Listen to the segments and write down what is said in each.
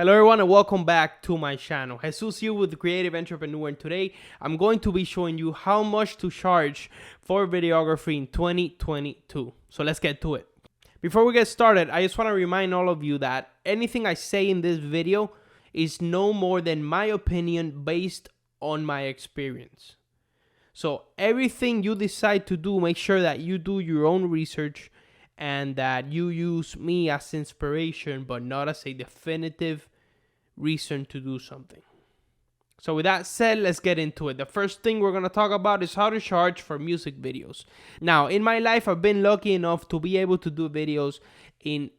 Hello everyone and welcome back to my channel. Jesus here with the Creative Entrepreneur, and today I'm going to be showing you how much to charge for videography in 2022. So let's get to it. Before we get started, I just want to remind all of you that anything I say in this video is no more than my opinion based on my experience. So everything you decide to do, make sure that you do your own research and that you use me as inspiration, but not as a definitive reason to do something. So with that said, let's get into it. The first thing we're going to talk about is how to charge for music videos. Now, in my life, I've been lucky enough to be able to do videos in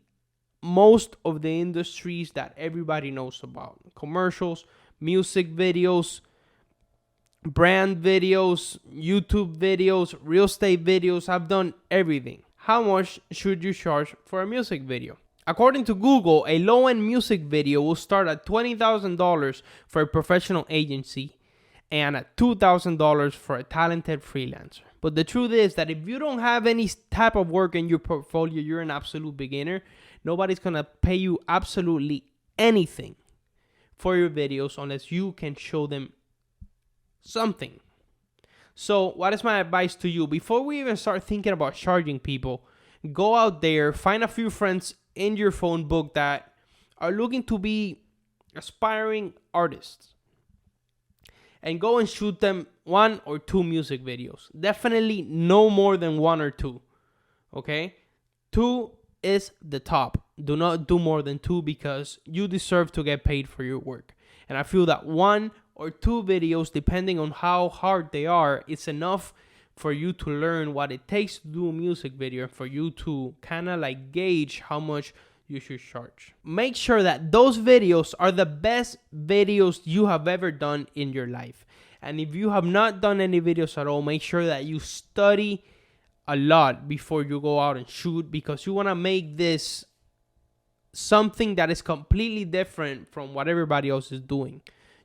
most of the industries that everybody knows about. Commercials, music videos, brand videos, YouTube videos, real estate videos. I've done everything. How much should you charge for a music video? According to Google, a low-end music video will start at $20,000 for a professional agency and at $2,000 for a talented freelancer. But the truth is that if you don't have any type of work in your portfolio, you're an absolute beginner. Nobody's going to pay you absolutely anything for your videos unless you can show them something. So what is my advice to you? Before we even start thinking about charging people, go out there, find a few friends in your phone book that are looking to be aspiring artists and go and shoot them 1 or 2 music videos. Definitely no more than 1 or 2. Okay? 2 is the top. Do not do more than 2 because you deserve to get paid for your work. And I feel that 1 or 2 videos, depending on how hard they are, it's enough for you to learn what it takes to do a music video, for you to kind of like gauge how much you should charge. Make sure that those videos are the best videos you have ever done in your life. And if you have not done any videos at all, make sure that you study a lot before you go out and shoot, because you want to make this something that is completely different from what everybody else is doing.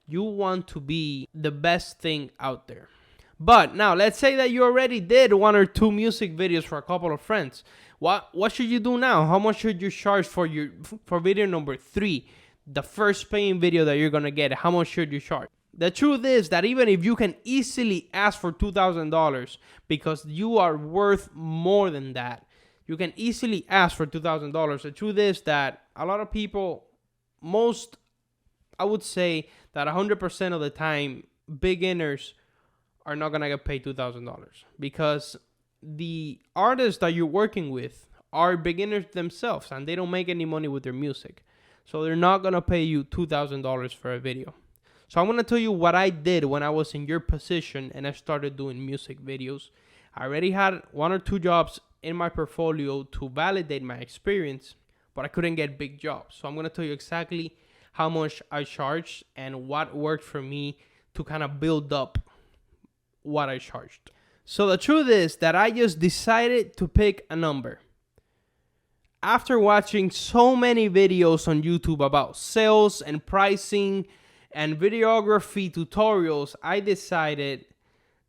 You want to be the best thing out there. But now, let's say that you already did 1 or 2 music videos for a couple of friends. What should you do now? How much should you charge for video number 3, the first paying video that you're gonna get? How much should you charge? The truth is that even if you can easily ask for $2,000 because you are worth more than that, you can easily ask for $2,000. The truth is that a lot of people, I would say that 100% of the time, beginners are not going to get paid $2,000 because the artists that you're working with are beginners themselves and they don't make any money with their music. So they're not going to pay you $2,000 for a video. So I'm going to tell you what I did when I was in your position and I started doing music videos. I already had 1 or 2 jobs in my portfolio to validate my experience, but I couldn't get big jobs. So I'm going to tell you exactly how much I charged and what worked for me to kind of build up what I charged. So the truth is that I just decided to pick a number. After watching so many videos on YouTube about sales and pricing and videography tutorials, I decided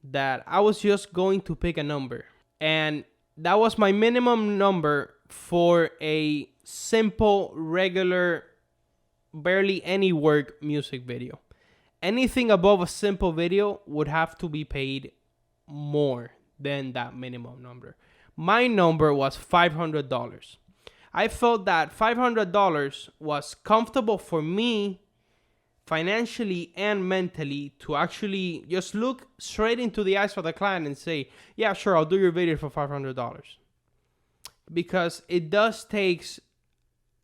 that I was just going to pick a number. And that was my minimum number for a simple, regular, barely any work music video. Anything above a simple video would have to be paid more than that minimum number. My number was $500. I felt that $500 was comfortable for me financially and mentally to actually just look straight into the eyes of the client and say, yeah, sure, I'll do your video for $500. Because it does take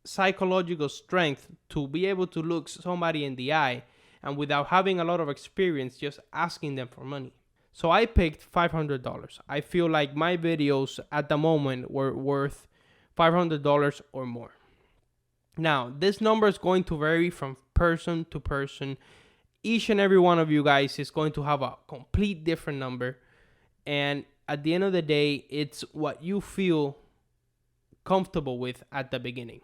psychological strength to be able to look somebody in the eye and without having a lot of experience, just asking them for money. So I picked $500. I feel like my videos at the moment were worth $500 or more. Now, this number is going to vary from person to person. Each and every one of you guys is going to have a complete different number. And at the end of the day, it's what you feel comfortable with at the beginning.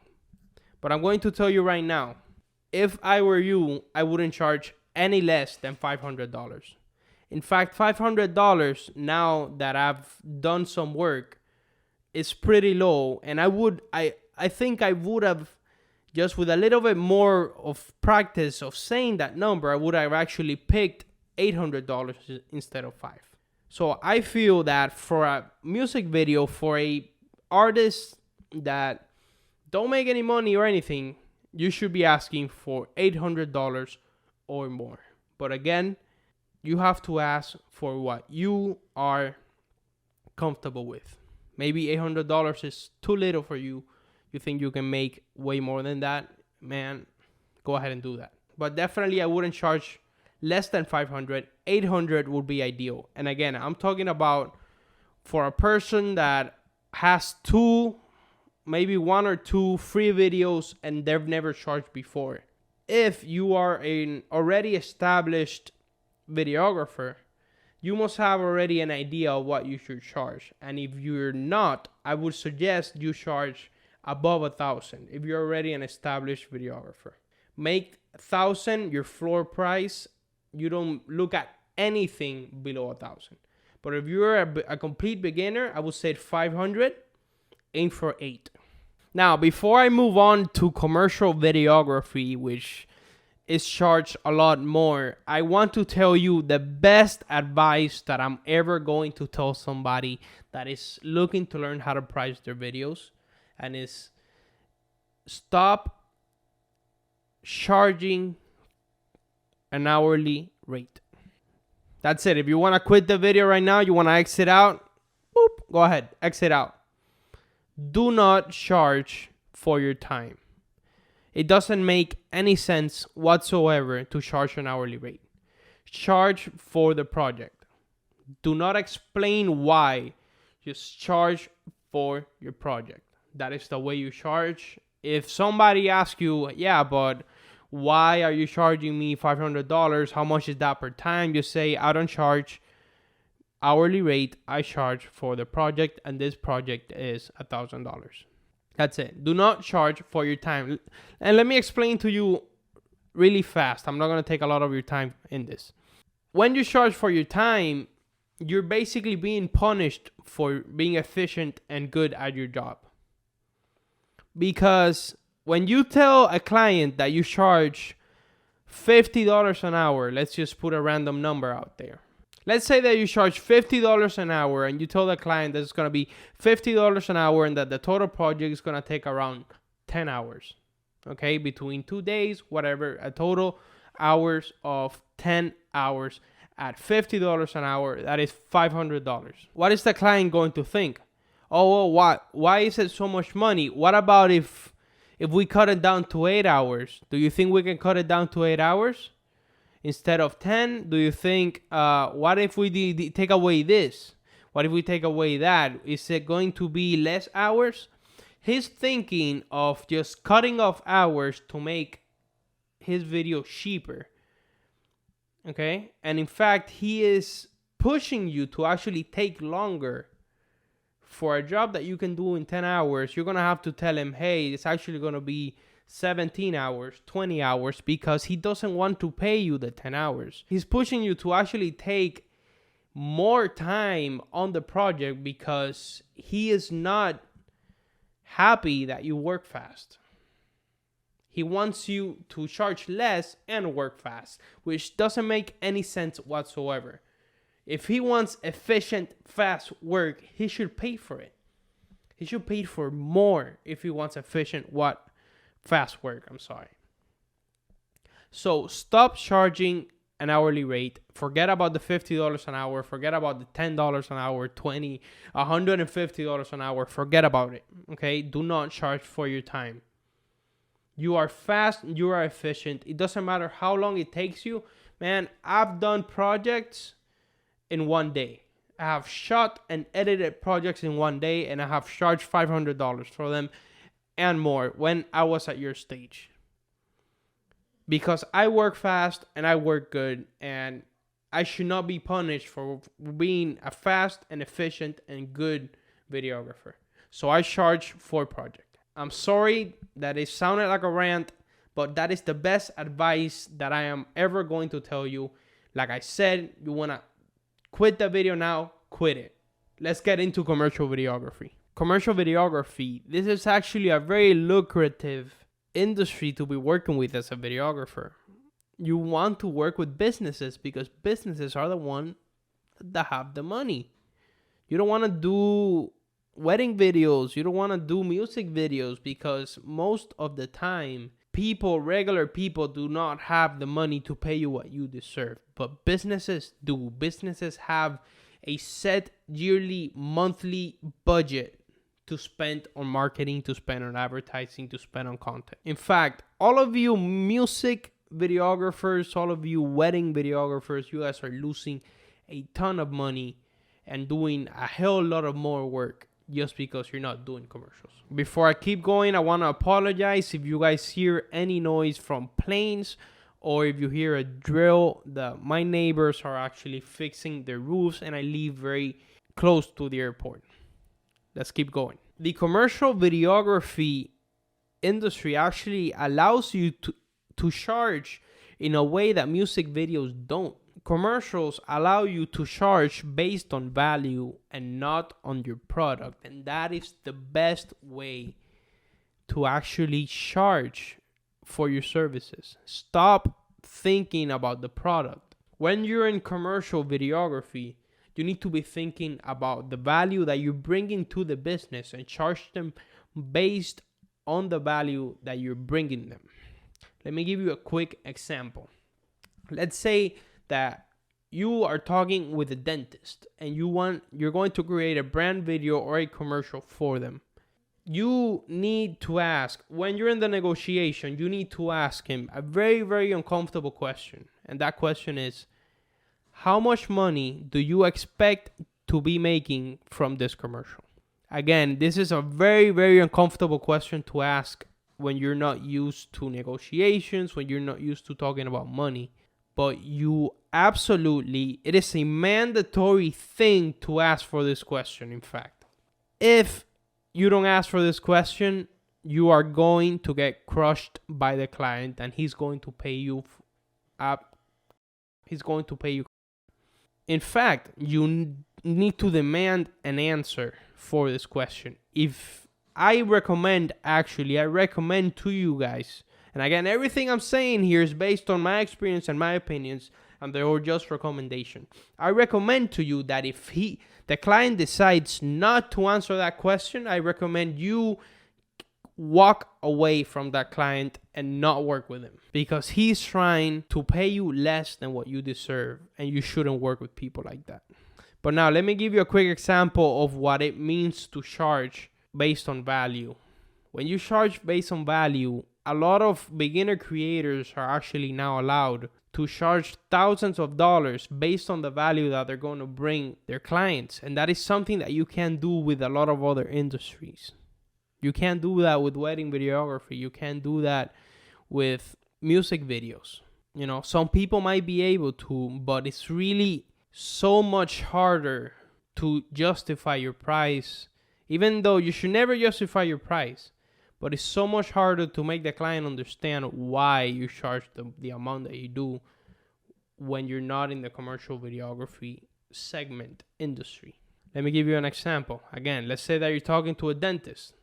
But I'm going to tell you right now, if I were you, I wouldn't charge any less than $500. In fact, $500 now that I've done some work is pretty low, and I think I would have just with a little bit more of practice of saying that number, I would have actually picked $800 instead of $5. So I feel that for a music video, for a artist that don't make any money or anything, you should be asking for $800 or more. But again, you have to ask for what you are comfortable with. Maybe $800 is too little for you. You think you can make way more than that, man, go ahead and do that. But definitely I wouldn't charge less than 500. 800 would be ideal. And again, I'm talking about for a person that has maybe one or two free videos and they've never charged before. If you are an already established videographer, you must have already an idea of what you should charge. And if you're not, I would suggest you charge above 1,000 if you're already an established videographer. Make 1,000 your floor price. You don't look at anything below 1,000. But if you're a complete beginner, I would say 500, aim for 8. Now, before I move on to commercial videography, which is charged a lot more, I want to tell you the best advice that I'm ever going to tell somebody that is looking to learn how to price their videos, and is stop charging an hourly rate. That's it. If you want to quit the video right now, you want to exit out, boop, go ahead, exit out. Do not charge for your time. It doesn't make any sense whatsoever to charge an hourly rate. Charge for the project. Do not explain why. Just charge for your project. That is the way you charge. If somebody asks you, yeah, but why are you charging me $500? How much is that per time? You say, I don't charge hourly rate. I charge for the project, and this project is $1,000. That's it. Do not charge for your time. And let me explain to you really fast. I'm not going to take a lot of your time in this. When you charge for your time, you're basically being punished for being efficient and good at your job. Because when you tell a client that you charge $50 an hour, let's just put a random number out there. Let's say that you charge $50 an hour and you tell the client that it's going to be $50 an hour and that the total project is going to take around 10 hours. Okay, between 2 days, whatever, a total hours of 10 hours at $50 an hour, that is $500. What is the client going to think? Oh, well, why is it so much money? What about if we cut it down to 8 hours? Do you think we can cut it down to 8 hours instead of 10? Do you think, what if we take away this? What if we take away that? Is it going to be less hours? He's thinking of just cutting off hours to make his video cheaper. Okay? And in fact, he is pushing you to actually take longer. For a job that you can do in 10 hours, you're going to have to tell him, hey, it's actually going to be 17 hours, 20 hours, because he doesn't want to pay you the 10 hours. He's pushing you to actually take more time on the project because he is not happy that you work fast. He wants you to charge less and work fast, which doesn't make any sense whatsoever. If he wants efficient, fast work, he should pay for it. He should pay for more if he wants efficient, fast work. So stop charging an hourly rate. Forget about the $50 an hour. Forget about the $10 an hour, $20, $150 an hour. Forget about it. Okay? Do not charge for your time. You are fast. You are efficient. It doesn't matter how long it takes you. Man, I've done projects in 1 day. I have shot and edited projects in 1 day, and I have charged $500 for them and more when I was at your stage. Because I work fast and I work good, and I should not be punished for being a fast and efficient and good videographer. So I charge for project. I'm sorry that it sounded like a rant, but that is the best advice that I am ever going to tell you. Like I said, you want to quit the video now, quit it. Let's get into commercial videography. Commercial videography, this is actually a very lucrative industry to be working with as a videographer. You want to work with businesses because businesses are the one that have the money. You don't want to do wedding videos. You don't want to do music videos because most of the time, regular people do not have the money to pay you what you deserve. But businesses do. Businesses have a set yearly, monthly budget to spend on marketing, to spend on advertising, to spend on content. In fact, all of you music videographers, all of you wedding videographers, you guys are losing a ton of money and doing a hell lot of more work just because you're not doing commercials. Before I keep going, I want to apologize if you guys hear any noise from planes or if you hear a drill. My neighbors are actually fixing their roofs and I live very close to the airport. Let's keep going. The commercial videography industry actually allows you to charge in a way that music videos don't. Commercials allow you to charge based on value and not on your product. And that is the best way to actually charge for your services. Stop thinking about the product. When you're in commercial videography, you need to be thinking about the value that you're bringing to the business and charge them based on the value that you're bringing them. Let me give you a quick example. Let's say that you are talking with a dentist and you're going to create a brand video or a commercial for them. You need to ask, when you're in the negotiation, you need to ask him a very, very uncomfortable question. And that question is, how much money do you expect to be making from this commercial? Again, this is a very, very uncomfortable question to ask when you're not used to negotiations, when you're not used to talking about money. But it is a mandatory thing to ask for this question, in fact. If you don't ask for this question, you are going to get crushed by the client and he's going to pay you up. He's going to pay you. In fact, you need to demand an answer for this question. I recommend to you guys, and again, everything I'm saying here is based on my experience and my opinions, and they're all just recommendation. I recommend to you that if the client decides not to answer that question, I recommend you walk away from that client and not work with him because he's trying to pay you less than what you deserve, and you shouldn't work with people like that. But now let me give you a quick example of what it means to charge based on value. When you charge based on value, a lot of beginner creators are actually now allowed to charge thousands of dollars based on the value that they're going to bring their clients. And that is something that you can't do with a lot of other industries. You can't do that with wedding videography. You can't do that with music videos. You know, some people might be able to, but it's really so much harder to justify your price, even though you should never justify your price. But it's so much harder to make the client understand why you charge the amount that you do when you're not in the commercial videography segment industry. Let me give you an example. Again, let's say that you're talking to a dentist.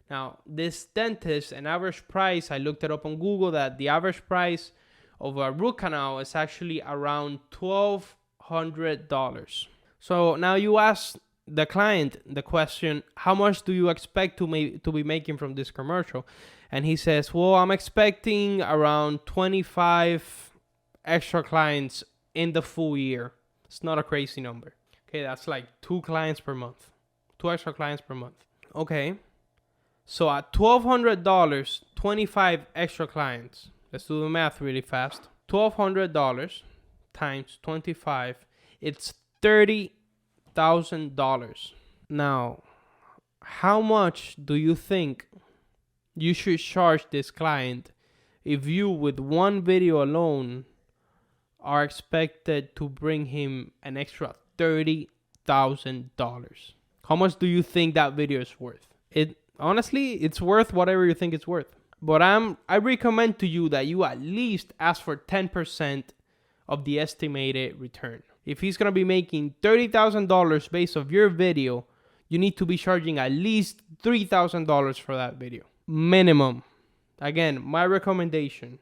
Now, this dentist, an average price, I looked it up on Google, that the average price of a root canal is actually around $1,200. So now you ask the client the question, how much do you expect to be making from this commercial? And he says, well, I'm expecting around 25 extra clients in the full year. It's not a crazy number. Okay, that's like 2 clients per month. 2 extra clients per month. Okay, so at $1,200, 25 extra clients. Let's do the math really fast. $1,200 times 25, it's $30,000. Now, how much do you think you should charge this client if you, with one video alone, are expected to bring him an extra $30,000? How much do you think that video is worth? Honestly, it's worth whatever you think it's worth. But I recommend to you that you at least ask for 10% of the estimated return. If he's going to be making $30,000 based off your video, you need to be charging at least $3,000 for that video. Minimum. Again, my recommendation,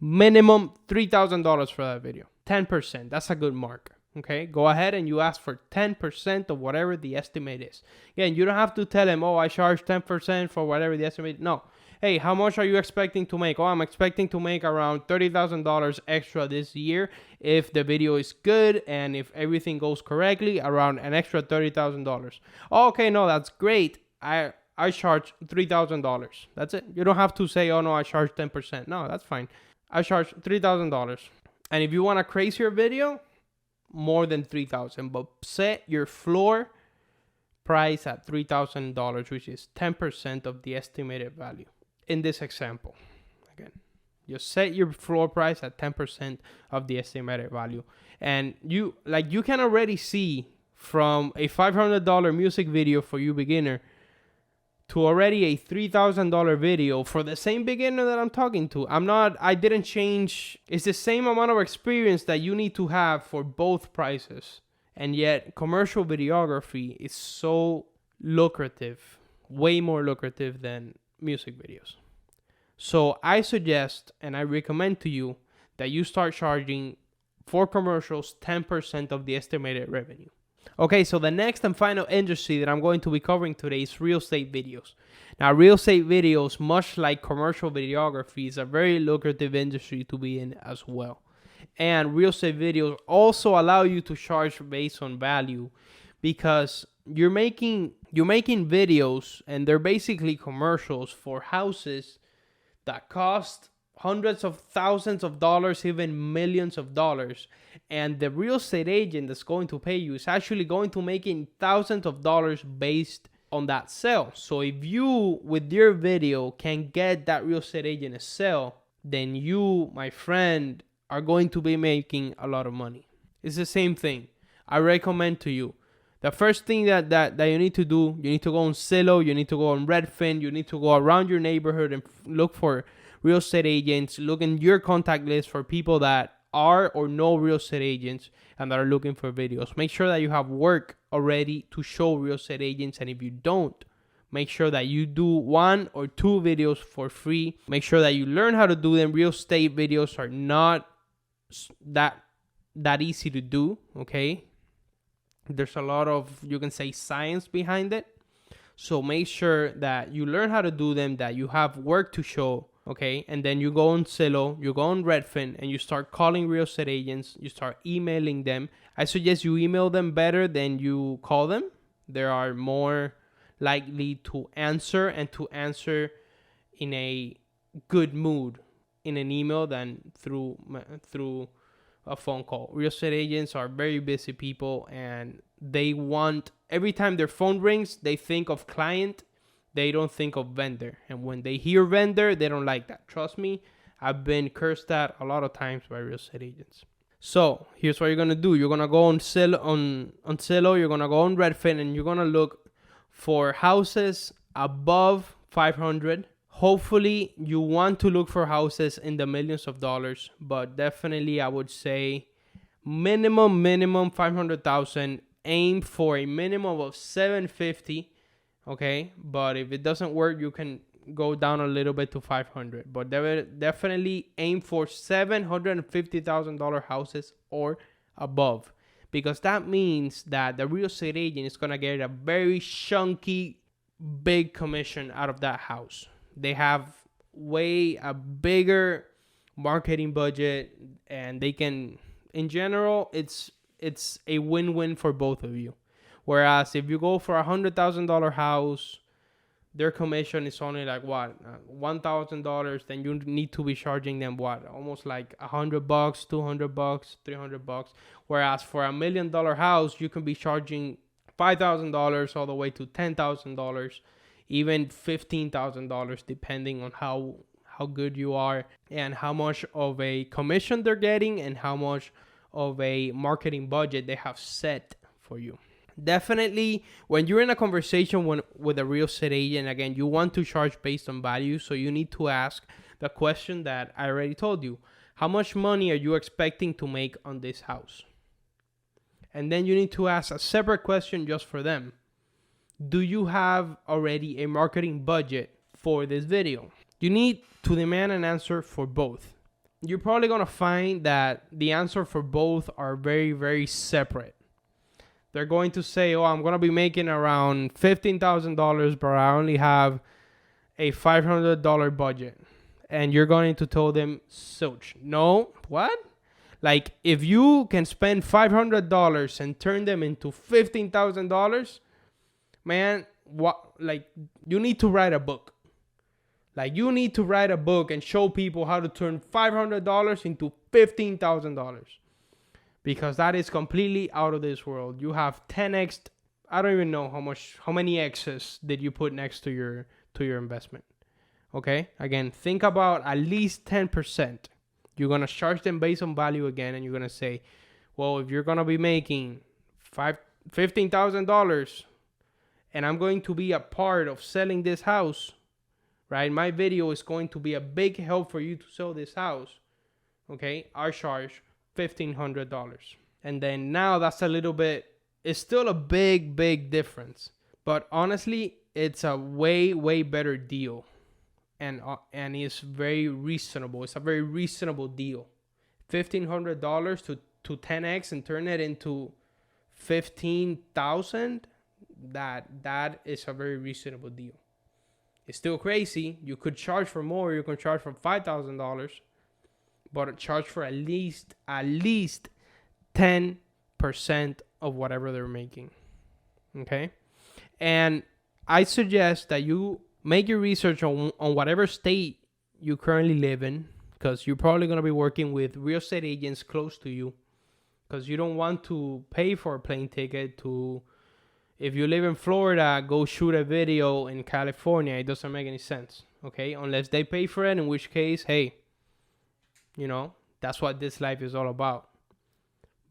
minimum $3,000 for that video. 10%, that's a good mark. Okay, go ahead and you ask for 10% of whatever the estimate is. Again, you don't have to tell them, oh, I charge 10% for whatever the estimate. No. Hey, how much are you expecting to make? Oh, I'm expecting to make around $30,000 extra this year if the video is good and if everything goes correctly, around an extra $30,000. Oh, okay, no, that's great. I charge $3,000. That's it. You don't have to say, oh, no, I charge 10%. No, that's fine. I charge $3,000. And if you want a crazier video, more than $3,000, but set your floor price at $3,000, which is 10% of the estimated value. In this example, again, just set your floor price at 10% of the estimated value, and you can already see from a $500 music video for you beginner to already a $3,000 video for the same beginner that I'm talking to. I didn't change. It's the same amount of experience that you need to have for both prices. And yet commercial videography is so lucrative, way more lucrative than music videos. So I suggest and I recommend to you that you start charging for commercials 10% of the estimated revenue. Okay, so the next and final industry that I'm going to be covering today is real estate videos. Now, real estate videos, much like commercial videography, is a very lucrative industry to be in as well. And real estate videos also allow you to charge based on value, because you're making videos and they're basically commercials for houses that cost hundreds of thousands of dollars, even millions of dollars. And the real estate agent that's going to pay you is actually going to making thousands of dollars based on that sale. So if you, with your video, can get that real estate agent a sale, then you, my friend, are going to be making a lot of money. It's the same thing. I recommend to you, the first thing that you need to do, you need to go on Zillow, you need to go on Redfin, you need to go around your neighborhood and look for real estate agents. Look in your contact list for people that are or know real estate agents and that are looking for videos. Make sure that you have work already to show real estate agents, and if you don't, make sure that you do 1 or 2 videos for free. Make sure that you learn how to do them. Real estate videos are not that easy to do, okay? There's a lot of, you can say, science behind it. So make sure that you learn how to do them, that you have work to show, okay? And then you go on Zillow, you go on Redfin, and you start calling real estate agents. You start emailing them. I suggest you email them better than you call them. They are more likely to answer, and to answer in a good mood in an email than through a phone call. Real estate agents are very busy people, and they want, every time their phone rings, they think of client. They don't think of vendor. And when they hear vendor, they don't like that. Trust me, I've been cursed at a lot of times by real estate agents. So here's what you're gonna do. You're gonna go on Zillow, you're gonna go on Redfin, and you're gonna look for houses above 500. Hopefully you want to look for houses in the millions of dollars, but definitely I would say minimum 500,000. Aim for a minimum of 750. Okay, but if it doesn't work, you can go down a little bit to 500. But definitely aim for $750,000 houses or above, because that means that the real estate agent is gonna get a very chunky, big commission out of that house. They have way a bigger marketing budget, and they can, in general, it's a win-win for both of you. Whereas if you go for $100,000 house, their commission is only like what, $1,000. Then you need to be charging them what, almost like $100, $200, $300. Whereas for $1 million house, you can be charging $5,000 all the way to $10,000, even $15,000, depending on how good you are and how much of a commission they're getting and how much of a marketing budget they have set for you. Definitely, when you're in a conversation with a real estate agent, again, you want to charge based on value. So you need to ask the question that I already told you. How much money are you expecting to make on this house? And then you need to ask a separate question just for them. Do you have already a marketing budget for this video? You need to demand an answer for both. You're probably going to find that the answer for both are very, very separate. They're going to say, oh, I'm going to be making around $15,000, but I only have a $500 budget. And you're going to tell them, such. No, what? Like, if you can spend $500 and turn them into $15,000, man, what? Like, you need to write a book. Like, you need to write a book and show people how to turn $500 into $15,000. Because that is completely out of this world. You have 10x. I don't even know how many x's did you put next to your investment. Okay? Again, think about at least 10%. You're going to charge them based on value again, and you're going to say, well, if you're going to be making $15,000 and I'm going to be a part of selling this house, right? My video is going to be a big help for you to sell this house. Okay? I charge $1,500. And then now that's a little bit, it's still a big, big difference. But honestly, it's a way, way better deal. And it's very reasonable. It's a very reasonable deal. $1,500 to 10x and turn it into 15,000. That is a very reasonable deal. It's still crazy. You could charge for more. You can charge for $5,000, but charge for at least 10% of whatever they're making. Okay, and I suggest that you make your research on whatever state you currently live in, because you're probably going to be working with real estate agents close to you, because you don't want to pay for a plane ticket to, if you live in Florida, go shoot a video in California. It doesn't make any sense, okay? Unless they pay for it, in which case, hey, you know, that's what this life is all about.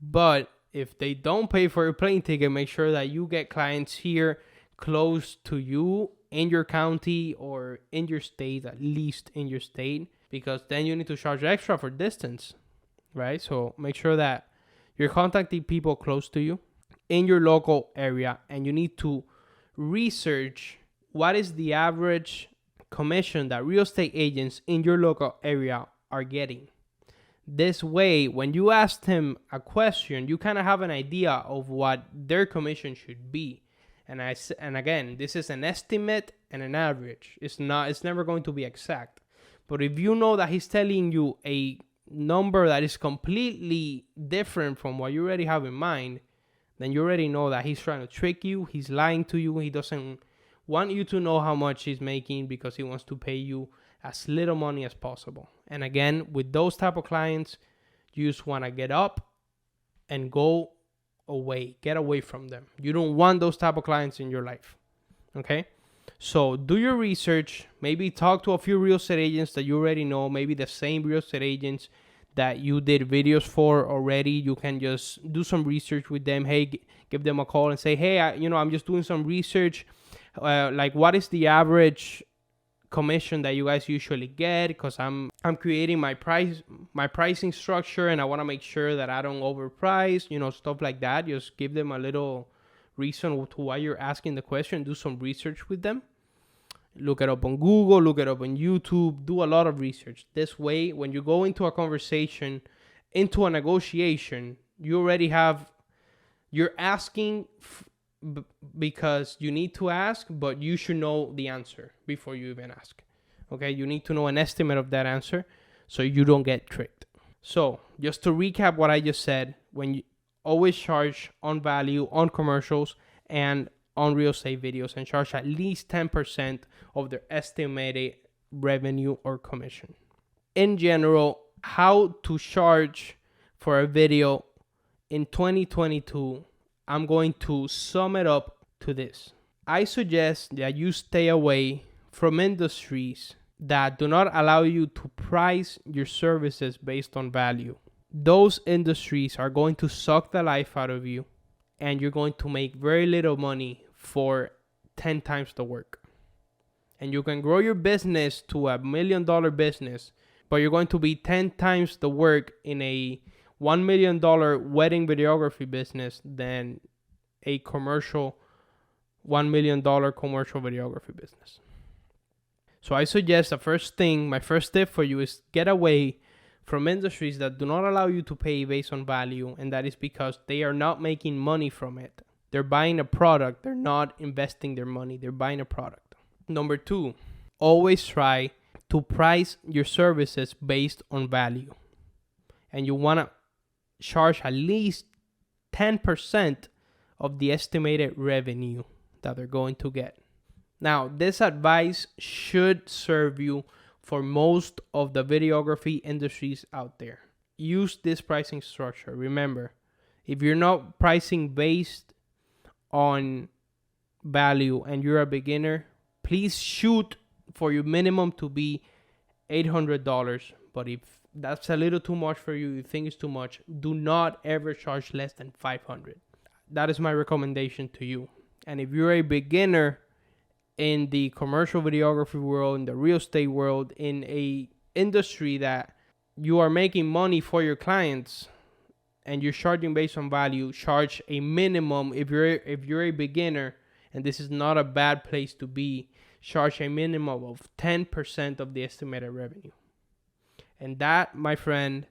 But if they don't pay for your plane ticket, make sure that you get clients here close to you in your county or in your state, at least in your state, because then you need to charge extra for distance, right? So make sure that you're contacting people close to you in your local area, and you need to research what is the average commission that real estate agents in your local area are getting. This way, when you ask them a question, you kind of have an idea of what their commission should be. And again, this is an estimate and an average. It's never going to be exact. But if you know that he's telling you a number that is completely different from what you already have in mind, then you already know that he's trying to trick you. He's lying to you. He doesn't want you to know how much he's making because he wants to pay you as little money as possible. And again, with those type of clients, you just want to get up and go away. Get away from them. You don't want those type of clients in your life. Okay? So do your research. Maybe talk to a few real estate agents that you already know. Maybe the same real estate agents that you did videos for already. You can just do some research with them. Hey, give them a call and say, hey, I'm just doing some research. Like, what is the average commission that you guys usually get? Because I'm creating my pricing structure, and I want to make sure that I don't overprice, stuff like that. Just give them a little reason to why you're asking the question. Do some research with them. Look it up on Google, look it up on YouTube, do a lot of research. This way, when you go into a conversation, into a negotiation, you're asking because you need to ask, but you should know the answer before you even ask. Okay, you need to know an estimate of that answer so you don't get tricked. So just to recap what I just said, when you always charge on value, on commercials, and on real estate videos, and charge at least 10% of their estimated revenue or commission. In general, how to charge for a video in 2022, I'm going to sum it up to this. I suggest that you stay away from industries that do not allow you to price your services based on value. Those industries are going to suck the life out of you, and you're going to make very little money for 10 times the work. And you can grow your business to $1 million business, but you're going to be 10 times the work in a $1 million wedding videography business than a commercial $1 million commercial videography business. So I suggest my first tip for you is get away from industries that do not allow you to pay based on value, and that is because they are not making money from it. They're buying a product. They're not investing their money. They're buying a product. Number 2, always try to price your services based on value. And you want to charge at least 10% of the estimated revenue that they're going to get. Now, this advice should serve you for most of the videography industries out there. Use this pricing structure. Remember, if you're not pricing based on value and you're a beginner, please shoot for your minimum to be $800. But if that's a little too much for you, you think it's too much, do not ever charge less than $500. That is my recommendation to you. And if you're a beginner in the commercial videography world, in the real estate world, in a industry that you are making money for your clients and you're charging based on value, charge a minimum. If you're a beginner, and this is not a bad place to be, charge a minimum of 10% of the estimated revenue. And that, my friend,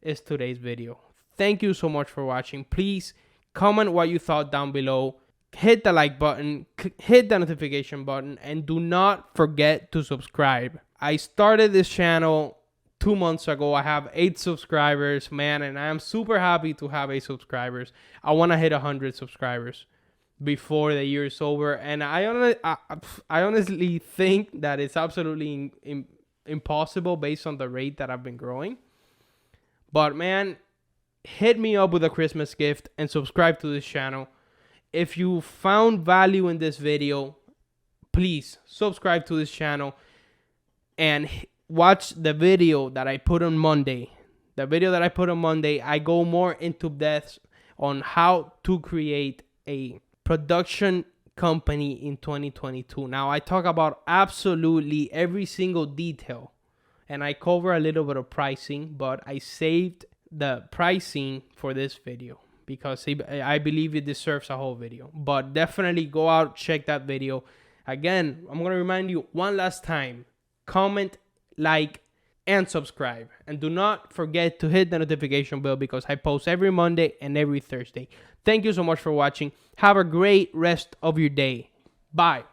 is today's video. Thank you so much for watching. Please comment what you thought down below. Hit the like button, hit the notification button, and do not forget to subscribe. I started this channel 2 months ago. I have 8 subscribers, man, and I am super happy to have 8 subscribers. I want to hit 100 subscribers before the year is over, and I honestly think that it's absolutely impossible based on the rate that I've been growing. But man, hit me up with a Christmas gift and subscribe to this channel. If you found value in this video, please subscribe to this channel and watch the video that I put on Monday. The video that I put on Monday, I go more into depth on how to create a production company in 2022. Now, I talk about absolutely every single detail, and I cover a little bit of pricing, but I saved the pricing for this video because I believe it deserves a whole video. But definitely go out, check that video. Again, I'm going to remind you one last time, comment, like, and subscribe. And do not forget to hit the notification bell because I post every Monday and every Thursday. Thank you so much for watching. Have a great rest of your day. Bye.